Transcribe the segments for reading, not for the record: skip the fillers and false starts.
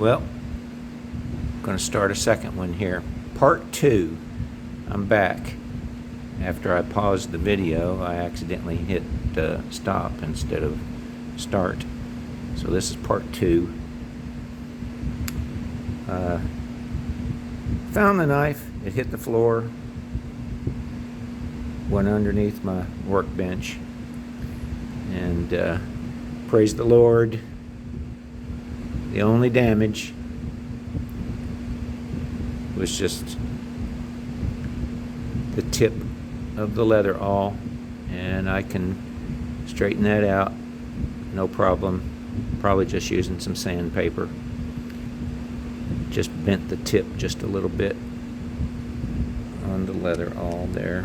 Well, I'm going to start a second one here. Part 2. I'm back. After I paused the video, I accidentally hit stop instead of start. So this is part 2. Found the knife. It hit the floor. Went underneath my workbench. And praise the Lord. The only damage was just the tip of the leather awl, and I can straighten that out, no problem. Probably just using some sandpaper. Just bent the tip just a little bit on the leather awl there.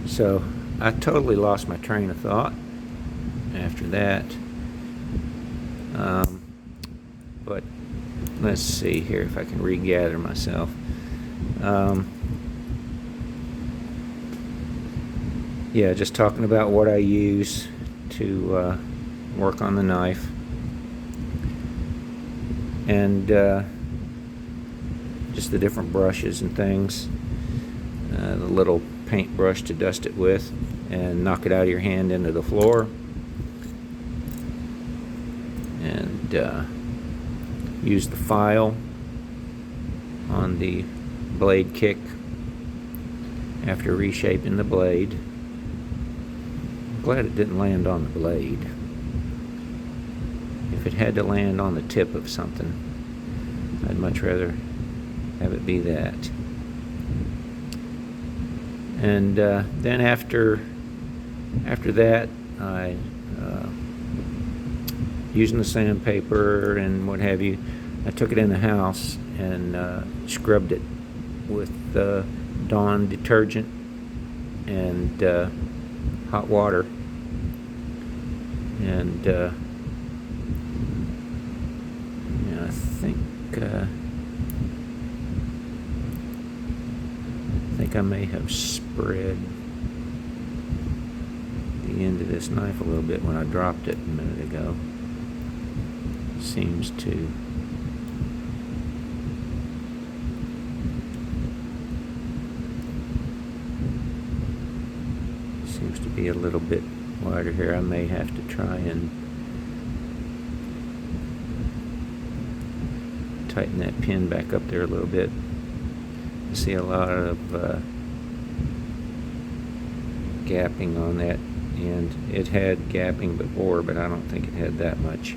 So I totally lost my train of thought after that. But let's see here if I can regather myself. Yeah, just talking about what I use to work on the knife. And just the different brushes and things. The little paintbrush to dust it with and knock it out of your hand into the floor. And use the file on the blade kick after reshaping the blade. I'm glad it didn't land on the blade. If it had to land on the tip of something, I'd much rather have it be that. And then after that, I using the sandpaper and what have you, I took it in the house and scrubbed it with Dawn detergent and hot water. And yeah, I think I may have spread the end of this knife a little bit when I dropped it a minute ago. Seems to be a little bit wider here. I may have to try and tighten that pin back up there a little bit. I see a lot of gapping on that end. It had gapping before, but I don't think it had that much.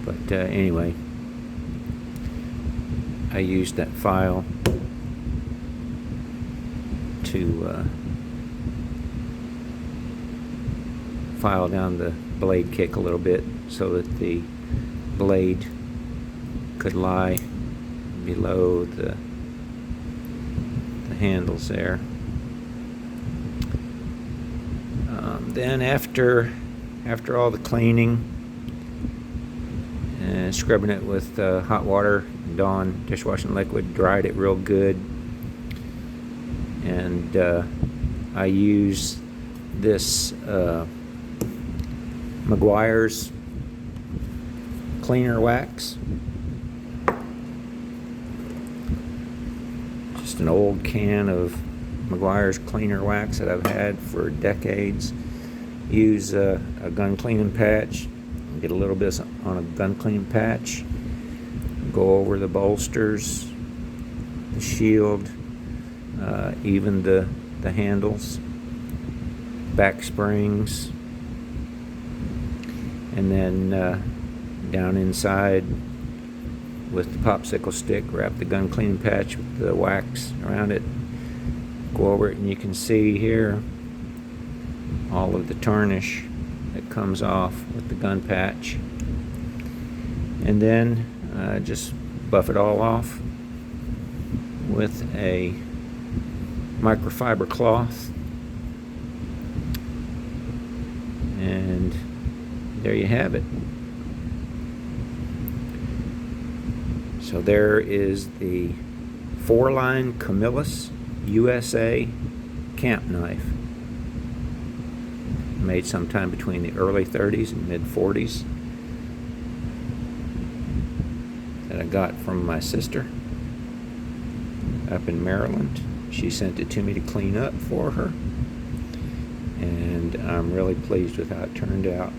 But anyway, I used that file to file down the blade kick a little bit so that the blade could lie below the handles there. Then after all the cleaning and scrubbing it with hot water, Dawn dishwashing liquid, dried it real good, and I use this Meguiar's cleaner wax. Just an old can of Meguiar's cleaner wax that I've had for decades. Use a gun cleaning patch. Get a little bit on a gun cleaning patch. Go over the bolsters, the shield, even the handles, back springs, and then down inside with the popsicle stick, wrap the gun cleaning patch with the wax around it. Go over it, and you can see here all of the tarnish that comes off with the gun patch. And then just buff it all off with a microfiber cloth, and there you have it. So there is the 4-line Camillus USA camp knife made sometime between the early 30s and mid 40s that I got from my sister up in Maryland. She sent it to me to clean up for her, and I'm really pleased with how it turned out.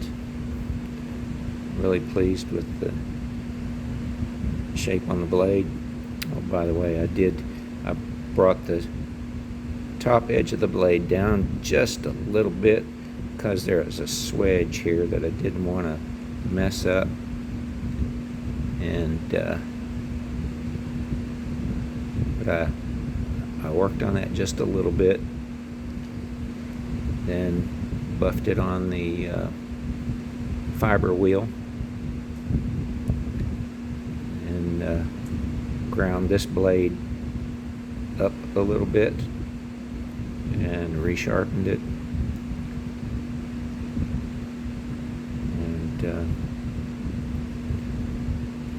Really pleased with the shape on the blade. Oh, by the way, I brought the top edge of the blade down just a little bit because there is a swedge here that I didn't want to mess up, and but I worked on that just a little bit, then buffed it on the fiber wheel, and ground this blade up a little bit and resharpened it, and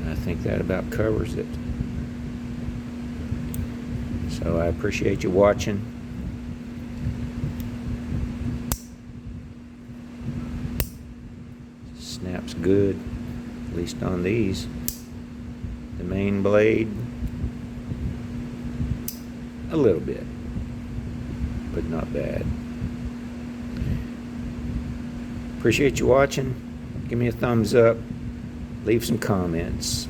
I think that about covers it. So I appreciate you watching. Snaps good, at least on these. The main blade, a little bit, but not bad. Appreciate you watching. Give me a thumbs up. Leave some comments.